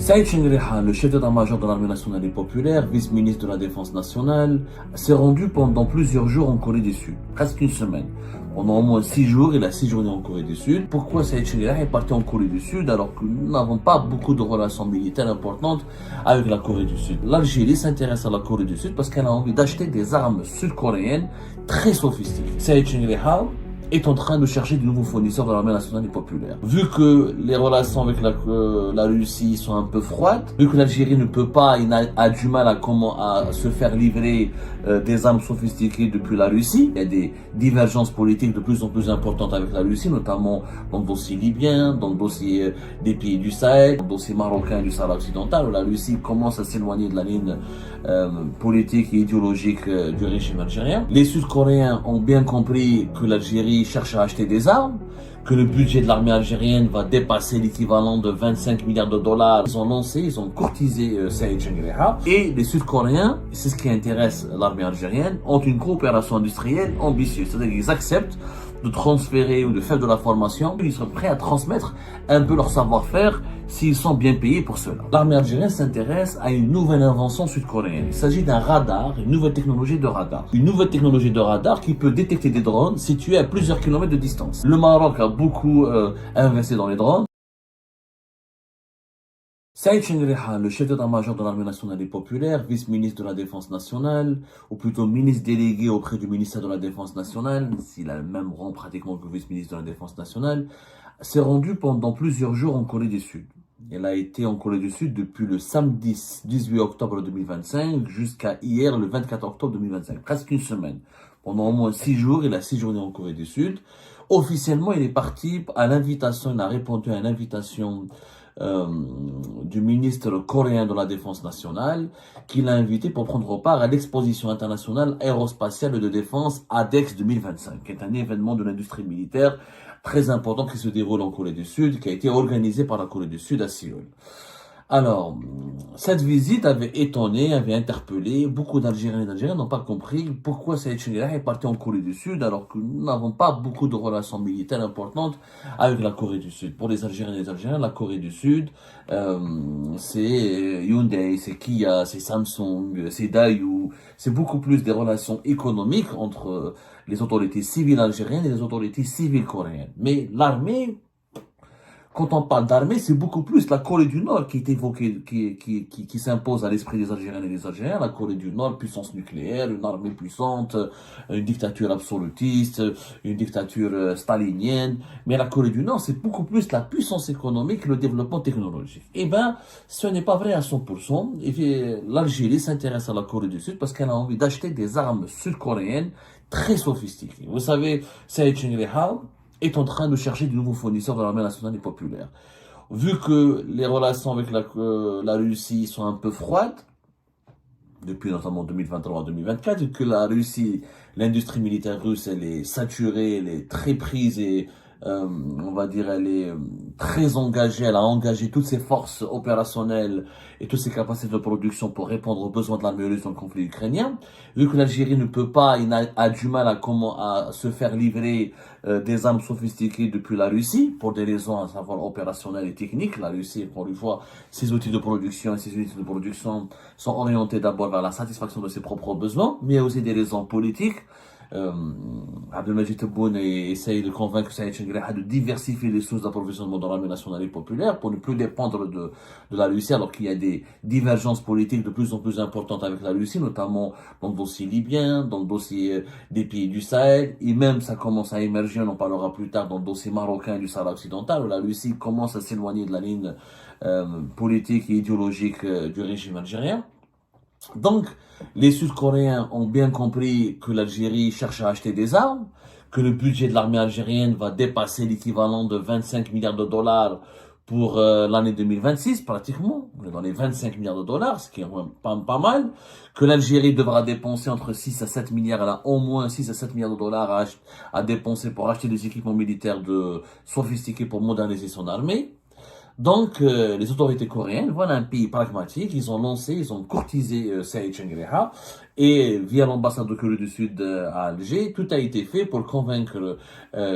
Saïd Chengrija, le chef d'état-major de l'armée nationale et populaire, vice-ministre de la Défense nationale, s'est rendu pendant plusieurs jours en Corée du Sud, presque une semaine. Pendant au moins 6 jours, il a séjourné en Corée du Sud. Pourquoi Saïd Chengrija est parti en Corée du Sud alors que nous n'avons pas beaucoup de relations militaires importantes avec la Corée du Sud? L'Algérie s'intéresse à la Corée du Sud parce qu'elle a envie d'acheter des armes sud-coréennes très sophistiquées. Saïd Chengrija est en train de chercher de nouveaux fournisseurs de l'armée nationale et populaire. Vu que les relations avec la Russie sont un peu froides, vu que l'Algérie ne peut pas, il a du mal à se faire livrer des armes sophistiquées depuis la Russie. Il y a des divergences politiques de plus en plus importantes avec la Russie, notamment dans le dossier libyen, dans le dossier des pays du Sahel, dans le dossier marocain du Sahara occidental, où la Russie commence à s'éloigner de la ligne politique et idéologique du régime algérien. Les Sud-Coréens ont bien compris que l'Algérie cherche à acheter des armes, que le budget de l'armée algérienne va dépasser l'équivalent de 25 milliards de dollars. Ils ont courtisé Saïd Chengrija. Et les Sud-Coréens, c'est ce qui intéresse l'armée algérienne, ont une coopération industrielle ambitieuse. C'est-à-dire qu'ils acceptent de transférer ou de faire de la formation. Ils sont prêts à transmettre un peu leur savoir-faire s'ils sont bien payés pour cela. L'armée algérienne s'intéresse à une nouvelle invention sud-coréenne. Il s'agit d'un radar, une nouvelle technologie de radar. Une nouvelle technologie de radar qui peut détecter des drones situés à plusieurs kilomètres de distance. Le Maroc a beaucoup investi dans les drones. Saïd Chengrija, le chef d'état-major de l'armée nationale et populaire, vice-ministre de la Défense nationale, ou plutôt ministre délégué auprès du ministère de la Défense nationale, s'il a le même rang pratiquement que vice-ministre de la Défense nationale, s'est rendu pendant plusieurs jours en Corée du Sud. Il a été en Corée du Sud depuis le samedi 18 octobre 2025 jusqu'à hier le 24 octobre 2025, presque une semaine. Pendant au moins 6 jours, il a séjourné en Corée du Sud. Officiellement, il est parti à l'invitation, il a répondu à une invitation du ministre coréen de la Défense nationale, qui l'a invité pour prendre part à l'exposition internationale aérospatiale de défense ADEX 2025, qui est un événement de l'industrie militaire très important qui se déroule en Corée du Sud, qui a été organisé par la Corée du Sud à Séoul. Alors, cette visite avait étonné, avait interpellé. Beaucoup d'Algériens et d'Algériens n'ont pas compris pourquoi Saïd Chengrija est parti en Corée du Sud alors que nous n'avons pas beaucoup de relations militaires importantes avec la Corée du Sud. Pour les Algériens et les Algériens, la Corée du Sud, c'est Hyundai, c'est Kia, c'est Samsung, c'est Daewoo. C'est beaucoup plus des relations économiques entre les autorités civiles algériennes et les autorités civiles coréennes. Mais l'armée, quand on parle d'armée, c'est beaucoup plus la Corée du Nord qui est évoquée, qui s'impose à l'esprit des Algériennes et des Algériens. La Corée du Nord, puissance nucléaire, une armée puissante, une dictature absolutiste, une dictature stalinienne. Mais la Corée du Nord, c'est beaucoup plus la puissance économique et le développement technologique. Eh ben, ce n'est pas vrai à 100%. Et l'Algérie s'intéresse à la Corée du Sud parce qu'elle a envie d'acheter des armes sud-coréennes très sophistiquées. Vous savez, Saïd Chengrija est en train de chercher de nouveaux fournisseurs de l'armée nationale et populaire. Vu que les relations avec la Russie sont un peu froides, depuis notamment 2023-2024, et que la Russie, l'industrie militaire russe, elle est saturée, elle est très prise et on va dire, elle est très engagée, elle a engagé toutes ses forces opérationnelles et toutes ses capacités de production pour répondre aux besoins de l'armée russe dans le conflit ukrainien. Vu que l'Algérie ne peut pas, il a du mal à se faire livrer des armes sophistiquées depuis la Russie, pour des raisons à savoir opérationnelles et techniques. La Russie, encore une fois, ses outils de production et ses unités de production sont orientés d'abord vers la satisfaction de ses propres besoins, mais il y a aussi des raisons politiques. Abdelmajid Tebboune essaye de convaincre Saïd Chengrija de diversifier les sources d'approvisionnement de l'armée nationale et populaire pour ne plus dépendre de la Russie, alors qu'il y a des divergences politiques de plus en plus importantes avec la Russie, notamment dans le dossier libyen, dans le dossier des pays du Sahel, et même ça commence à émerger, on en parlera plus tard, dans le dossier marocain du Sahara occidental, où la Russie commence à s'éloigner de la ligne politique et idéologique du régime algérien. Donc, les Sud-Coréens ont bien compris que l'Algérie cherche à acheter des armes, que le budget de l'armée algérienne va dépasser l'équivalent de 25 milliards de dollars pour l'année 2026, pratiquement. On est dans les 25 milliards de dollars, ce qui est pas mal. Que l'Algérie devra dépenser entre 6 à 7 milliards, elle a au moins 6 à 7 milliards de dollars à dépenser pour acheter des équipements militaires sophistiqués pour moderniser son armée. Donc, les autorités coréennes, voilà un pays pragmatique, ils ont courtisé Saïd Chengrija Et via l'ambassade de Corée du Sud à Alger, tout a été fait pour convaincre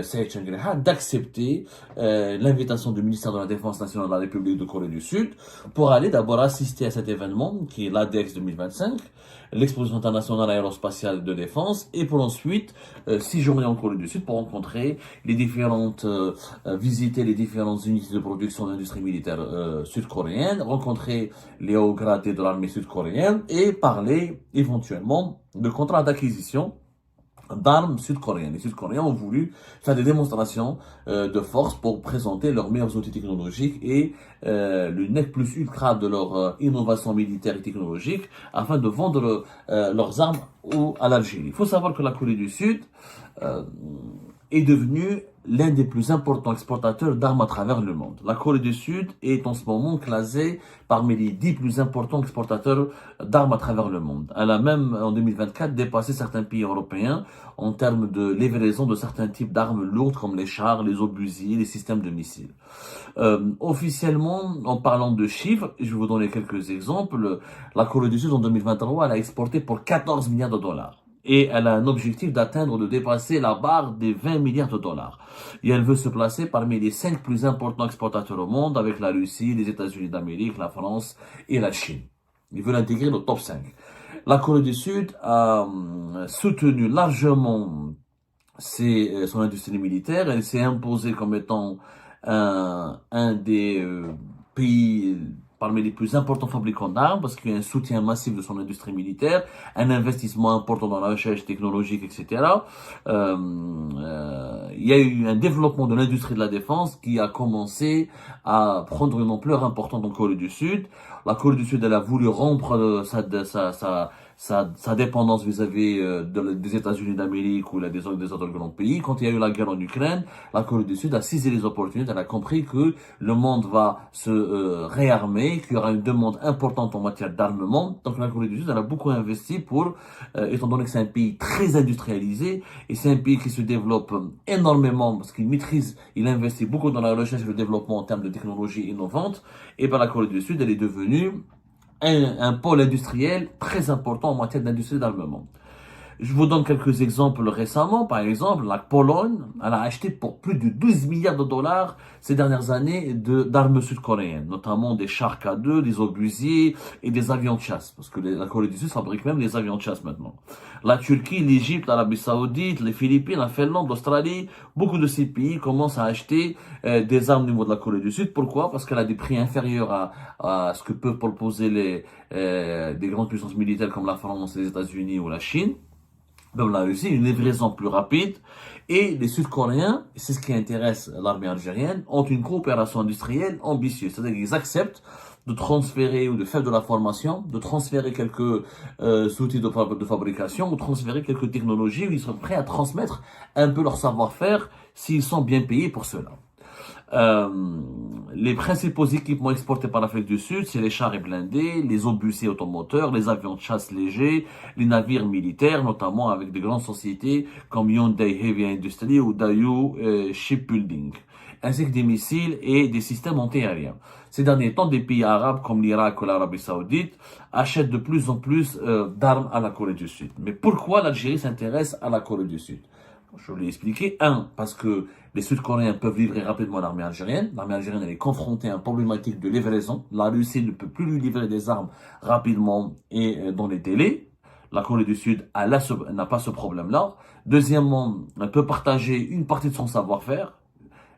Saïd Changreha d'accepter l'invitation du ministère de la Défense nationale de la République de Corée du Sud pour aller d'abord assister à cet événement qui est l'ADEX 2025, l'exposition internationale aérospatiale de défense, et pour ensuite séjourner en Corée du Sud pour rencontrer les différentes, visiter les différentes unités de production de l'industrie militaire sud-coréenne, rencontrer les hauts gradés de l'armée sud-coréenne et parler éventuellement de contrats d'acquisition d'armes sud-coréennes. Les Sud-Coréens ont voulu faire des démonstrations de force pour présenter leurs meilleurs outils technologiques et le nec plus ultra de leur innovation militaire et technologique afin de vendre leurs armes à l'Algérie. Il faut savoir que la Corée du Sud est devenue l'un des plus importants exportateurs d'armes à travers le monde. La Corée du Sud est en ce moment classée parmi les 10 plus importants exportateurs d'armes à travers le monde. Elle a même, en 2024, dépassé certains pays européens en termes de livraison de certains types d'armes lourdes comme les chars, les obusiers, les systèmes de missiles. Officiellement, en parlant de chiffres, je vais vous donner quelques exemples. La Corée du Sud, en 2023, elle a exporté pour 14 milliards de dollars. Et elle a un objectif d'atteindre, de dépasser la barre des 20 milliards de dollars. Et elle veut se placer parmi les 5 plus importants exportateurs au monde avec la Russie, les États-Unis d'Amérique, la France et la Chine. Ils veulent intégrer le top 5. La Corée du Sud a soutenu largement son industrie militaire. Elle s'est imposée comme étant un des pays parmi les plus importants fabricants d'armes, parce qu'il y a un soutien massif de son industrie militaire, un investissement important dans la recherche technologique, etc. Il y a eu un développement de l'industrie de la défense qui a commencé à prendre une ampleur importante en Corée du Sud. La Corée du Sud, elle a voulu rompre sa dépendance vis-à-vis des États-Unis d'Amérique ou des autres grands pays. Quand il y a eu la guerre en Ukraine, la Corée du Sud a saisi les opportunités. Elle a compris que le monde va se réarmer, qu'il y aura une demande importante en matière d'armement. Donc la Corée du Sud, elle a beaucoup investi pour, étant donné que c'est un pays très industrialisé et c'est un pays qui se développe énormément parce qu'il maîtrise, il investit beaucoup dans la recherche et le développement en termes de technologies innovantes. Et ben la Corée du Sud, elle est devenue un pôle industriel très important en matière d'industrie d'armement. Je vous donne quelques exemples récemment. Par exemple, la Pologne, elle a acheté pour plus de 12 milliards de dollars ces dernières années d'armes sud-coréennes, notamment des chars K2, des obusiers et des avions de chasse, parce que la Corée du Sud fabrique même des avions de chasse maintenant. La Turquie, l'Égypte, l'Arabie Saoudite, les Philippines, la Finlande, l'Australie, beaucoup de ces pays commencent à acheter des armes au niveau de la Corée du Sud. Pourquoi? Parce qu'elle a des prix inférieurs à ce que peuvent proposer des grandes puissances militaires comme la France, les États-Unis ou la Chine. Même la Russie, une livraison plus rapide. Et les Sud-Coréens, c'est ce qui intéresse l'armée algérienne, ont une coopération industrielle ambitieuse. C'est-à-dire qu'ils acceptent de transférer ou de faire de la formation, de transférer quelques outils de fabrication ou transférer quelques technologies où ils sont prêts à transmettre un peu leur savoir-faire s'ils sont bien payés pour cela. Les principaux équipements exportés par l'Afrique du Sud, c'est les chars et blindés, les obusiers automoteurs, les avions de chasse légers, les navires militaires, notamment avec de grandes sociétés comme Hyundai Heavy Industries ou Daewoo Shipbuilding, ainsi que des missiles et des systèmes antiaériens. Ces derniers temps, des pays arabes comme l'Irak ou l'Arabie Saoudite achètent de plus en plus d'armes à la Corée du Sud. Mais pourquoi l'Algérie s'intéresse à la Corée du Sud? Je vous l'ai expliqué. Parce que les Sud-Coréens peuvent livrer rapidement à l'armée algérienne. L'armée algérienne, elle est confrontée à une problématique de livraison. La Russie ne peut plus lui livrer des armes rapidement et dans les délais. La Corée du Sud, n'a pas ce problème-là. Deuxièmement, elle peut partager une partie de son savoir-faire.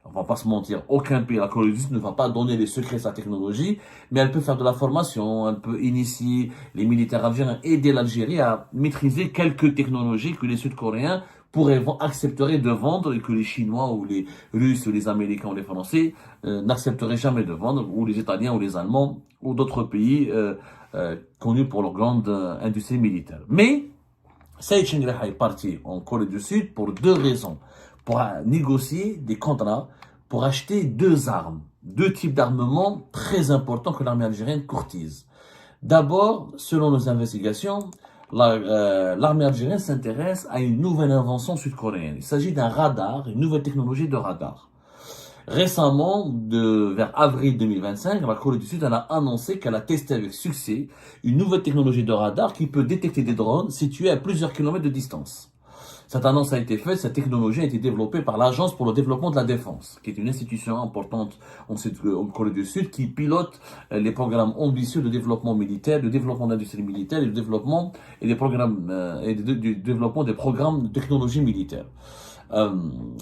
On va pas se mentir, aucun pays, la Corée du Sud ne va pas donner les secrets de sa technologie, mais elle peut faire de la formation, elle peut initier les militaires algériens, aider l'Algérie à maîtriser quelques technologies que les Sud-Coréens accepteraient de vendre et que les Chinois ou les Russes ou les Américains ou les Français n'accepteraient jamais de vendre, ou les Italiens ou les Allemands ou d'autres pays connus pour leur grande industrie militaire. Mais Saïd Changreha est parti en Corée du Sud pour deux raisons. Pour négocier des contrats pour acheter deux types d'armements très importants que l'armée algérienne courtise. D'abord, selon nos investigations, l'armée algérienne s'intéresse à une nouvelle invention sud-coréenne. Il s'agit d'un radar, une nouvelle technologie de radar. Récemment, vers avril 2025, la Corée du Sud elle a annoncé qu'elle a testé avec succès une nouvelle technologie de radar qui peut détecter des drones situés à plusieurs kilomètres de distance. Cette annonce a été faite, cette technologie a été développée par l'Agence pour le développement de la défense, qui est une institution importante en Corée du Sud qui pilote les programmes ambitieux de développement militaire, de développement de l'industrie militaire et de développement et des programmes du développement des programmes de technologie militaire. Euh,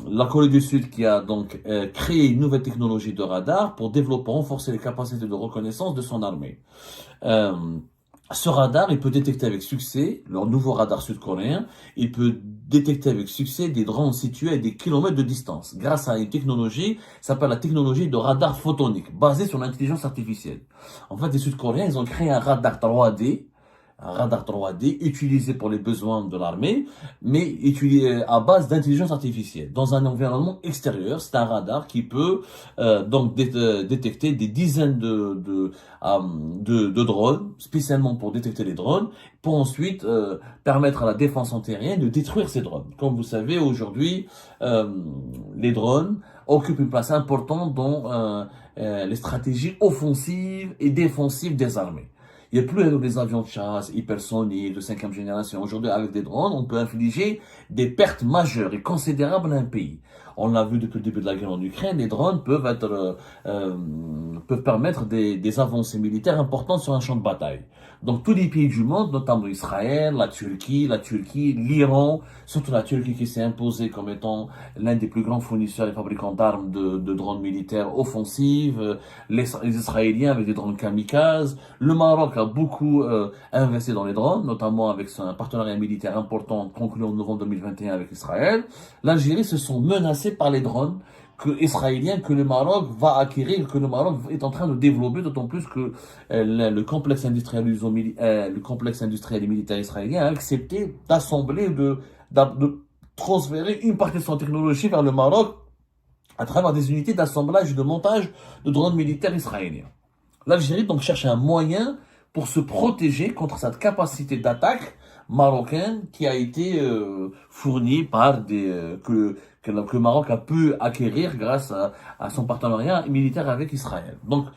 la Corée du Sud qui a donc créé une nouvelle technologie de radar pour développer, renforcer les capacités de reconnaissance de son armée. Euh, Ce radar, il peut détecter avec succès, leur nouveau radar sud-coréen, il peut détecter avec succès des drones situés à des kilomètres de distance, grâce à une technologie, ça s'appelle la technologie de radar photonique, basée sur l'intelligence artificielle. En fait, les Sud-Coréens, ils ont créé un radar 3D utilisé pour les besoins de l'armée, mais utilisé à base d'intelligence artificielle. Dans un environnement extérieur, c'est un radar qui peut détecter des dizaines de drones, spécialement pour détecter les drones, pour ensuite permettre à la défense antérienne de détruire ces drones. Comme vous savez, aujourd'hui, les drones occupent une place importante dans les stratégies offensives et défensives des armées. Il n'y a plus des avions de chasse hypersoniques de 5e génération. Aujourd'hui, avec des drones, on peut infliger des pertes majeures et considérables à un pays. On l'a vu depuis le début de la guerre en Ukraine, les drones peuvent permettre des avancées militaires importantes sur un champ de bataille. Donc tous les pays du monde, notamment Israël, la Turquie, l'Iran, surtout la Turquie qui s'est imposée comme étant l'un des plus grands fournisseurs et fabricants d'armes de drones militaires offensives, les Israéliens avec des drones kamikazes, le Maroc a beaucoup investi dans les drones, notamment avec un partenariat militaire important conclu en novembre 2021 avec Israël. L'Algérie se sont menacés par les drones israéliens que le Maroc va acquérir, que le Maroc est en train de développer, d'autant plus que le complexe industriel et militaire israélien a accepté d'assembler, de transférer une partie de son technologie vers le Maroc à travers des unités d'assemblage et de montage de drones militaires israéliens. L'Algérie donc cherche un moyen pour se protéger contre cette capacité d'attaque marocaine qui a été fournie par que le Maroc a pu acquérir grâce à son partenariat militaire avec Israël. Donc,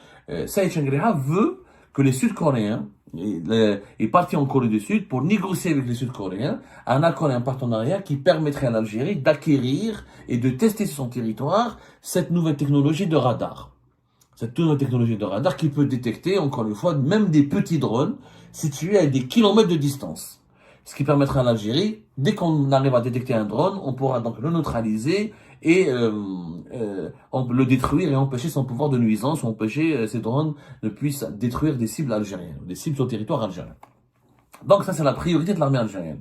Saïd Shangri-La veut que les Sud-Coréens est parti en Corée du Sud pour négocier avec les Sud-Coréens un accord et un partenariat qui permettrait à l'Algérie d'acquérir et de tester sur son territoire cette nouvelle technologie de radar. Cette nouvelle technologie de radar qui peut détecter, encore une fois, même des petits drones situés à des kilomètres de distance. Ce qui permettra à l'Algérie, dès qu'on arrive à détecter un drone, on pourra donc le neutraliser et le détruire et empêcher son pouvoir de nuisance, ou empêcher ces drones ne puissent détruire des cibles algériennes, des cibles sur le territoire algérien. Donc ça, c'est la priorité de l'armée algérienne.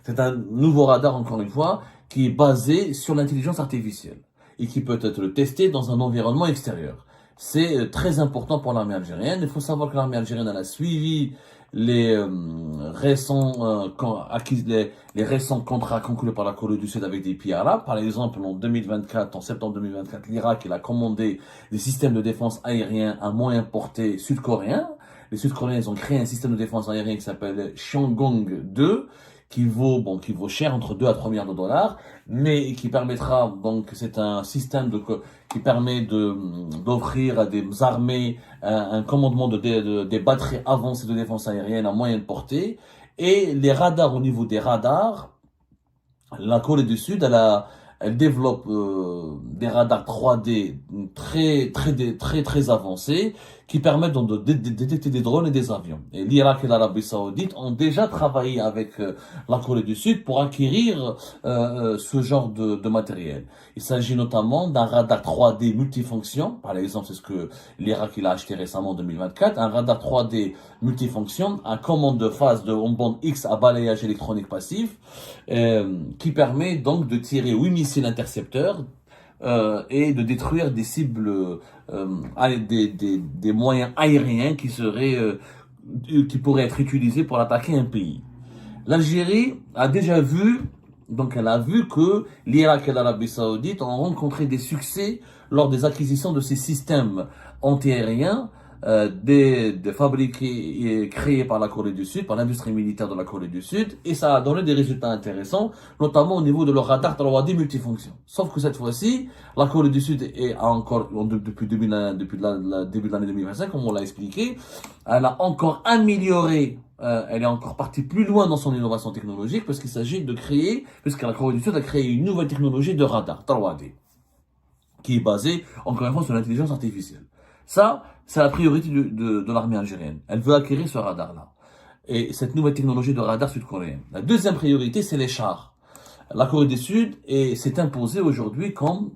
C'est un nouveau radar, encore une fois, qui est basé sur l'intelligence artificielle et qui peut être testé dans un environnement extérieur. C'est très important pour l'armée algérienne. Il faut savoir que l'armée algérienne elle a suivi les récents contrats conclus par la Corée du Sud avec des pays arabes. Par exemple, en septembre 2024, l'Irak il a commandé des systèmes de défense aériens à moyen portée sud-coréens. Les Sud-Coréens ils ont créé un système de défense aérien qui s'appelle Cheongong-2 qui vaut cher, entre 2 à 3 milliards de dollars, mais qui permettra, donc, c'est un système qui permet d'offrir à des armées un commandement des batteries avancées de défense aérienne à moyenne portée, et les radars, au niveau des radars, la Corée du Sud, elle développe des radars 3D très avancés qui permettent donc de détecter des drones et des avions. Et l'Irak et l'Arabie Saoudite ont déjà travaillé avec la Corée du Sud pour acquérir ce genre de matériel. Il s'agit notamment d'un radar 3D multifonction. Par exemple, c'est ce que l'Irak il a acheté récemment en 2024. Un radar 3D multifonction, un commande de phase en bande X à balayage électronique passif, qui permet donc de tirer 8 missiles intercepteurs et de détruire des cibles, des moyens aériens qui pourraient être utilisés pour attaquer un pays. L'Algérie a déjà vu, donc elle a vu que l'Irak et l'Arabie Saoudite ont rencontré des succès lors des acquisitions de ces systèmes antiaériens des fabriqués et créés par la Corée du Sud, par l'industrie militaire de la Corée du Sud, et ça a donné des résultats intéressants, notamment au niveau de leur radar 3D multifonction. Sauf que cette fois-ci, la Corée du Sud a encore, depuis, depuis début de l'année 2025, comme on l'a expliqué, elle a encore amélioré, elle est encore partie plus loin dans son innovation technologique, parce qu'il s'agit de créer, puisque la Corée du Sud a créé une nouvelle technologie de radar 3D, qui est basée, encore une fois, sur l'intelligence artificielle. Ça, c'est la priorité de l'armée algérienne. Elle veut acquérir ce radar-là. Et cette nouvelle technologie de radar sud-coréenne. La deuxième priorité, c'est les chars. La Corée du Sud s'est imposée aujourd'hui comme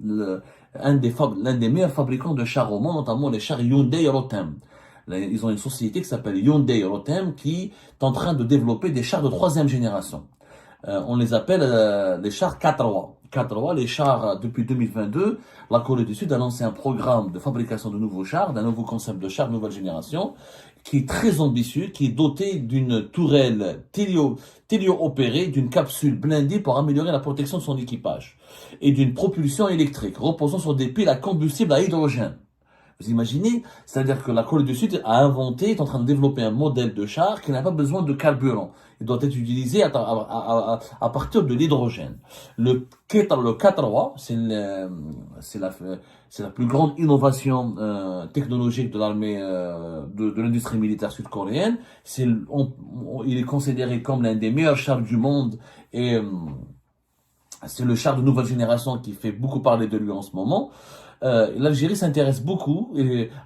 l'un des meilleurs fabricants de chars au monde, notamment les chars Hyundai et Rotem. Ils ont une société qui s'appelle Hyundai Rotem qui est en train de développer des chars de troisième génération. On les appelle les chars 4 4 les chars depuis 2022, la Corée du Sud a lancé un programme de fabrication de nouveaux chars, d'un nouveau concept de chars nouvelle génération, qui est très ambitieux, qui est doté d'une tourelle téléopérée, d'une capsule blindée pour améliorer la protection de son équipage, et d'une propulsion électrique reposant sur des piles à combustible à hydrogène. Vous imaginez? C'est-à-dire que la Corée du Sud a inventé, est en train de développer un modèle de char qui n'a pas besoin de carburant. Il doit être utilisé à partir de l'hydrogène. Le 4 c'est la plus grande innovation technologique de l'armée, de l'industrie militaire sud-coréenne. Il est considéré comme l'un des meilleurs chars du monde et c'est le char de nouvelle génération qui fait beaucoup parler de lui en ce moment. L'Algérie s'intéresse beaucoup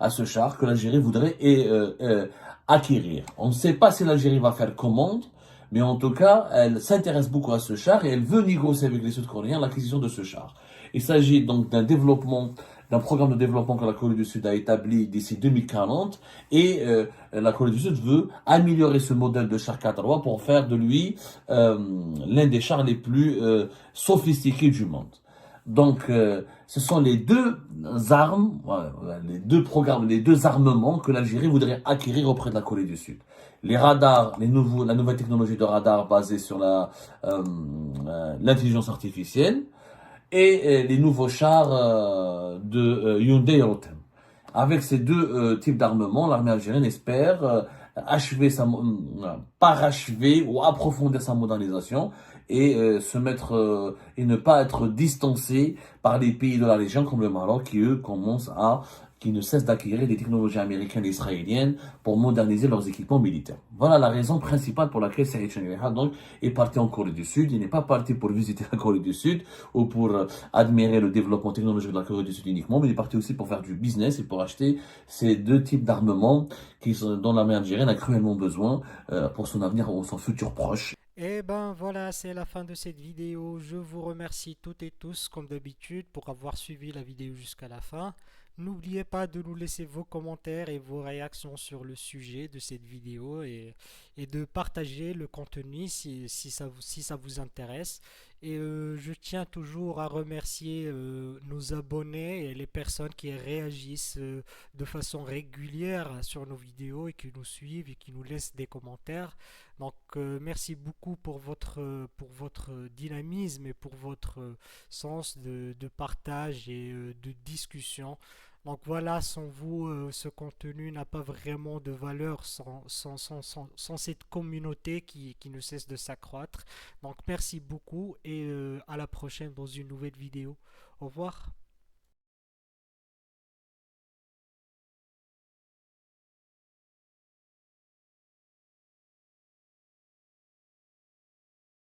à ce char que l'Algérie voudrait acquérir. On ne sait pas si l'Algérie va faire commande, mais en tout cas, elle s'intéresse beaucoup à ce char et elle veut négocier avec les Sud-Coréens l'acquisition de ce char. Il s'agit donc d'un programme de développement que la Corée du Sud a établi d'ici 2040 et la Corée du Sud veut améliorer ce modèle de char 4 pour faire de lui l'un des chars les plus sophistiqués du monde. Donc, ce sont les deux armes, les deux programmes, les deux armements que l'Algérie voudrait acquérir auprès de la Corée du Sud. Les radars, la nouvelle technologie de radar basée sur l'intelligence artificielle et les nouveaux chars de Hyundai et Rotem. Avec ces deux types d'armements, l'armée algérienne espère parachever ou approfondir sa modernisation et et ne pas être distancé par les pays de la région comme le Maroc qui ne cessent d'acquérir des technologies américaines et israéliennes pour moderniser leurs équipements militaires. Voilà la raison principale pour laquelle Saïd Chengueha donc est parti en Corée du Sud. Il n'est pas parti pour visiter la Corée du Sud ou pour admirer le développement technologique de la Corée du Sud uniquement, mais il est parti aussi pour faire du business et pour acheter ces deux types d'armements dont l'armée algérienne a cruellement besoin pour son avenir ou son futur proche. Et ben voilà, c'est la fin de cette vidéo. Je vous remercie toutes et tous, comme d'habitude, pour avoir suivi la vidéo jusqu'à la fin. N'oubliez pas de nous laisser vos commentaires et vos réactions sur le sujet de cette vidéo et de partager le contenu si ça vous intéresse. Et je tiens toujours à remercier nos abonnés et les personnes qui réagissent de façon régulière sur nos vidéos et qui nous suivent et qui nous laissent des commentaires. Donc merci beaucoup pour votre dynamisme et pour votre sens de partage et de discussion. Donc voilà, sans vous, ce contenu n'a pas vraiment de valeur sans cette communauté qui ne cesse de s'accroître. Donc merci beaucoup et à la prochaine dans une nouvelle vidéo. Au revoir.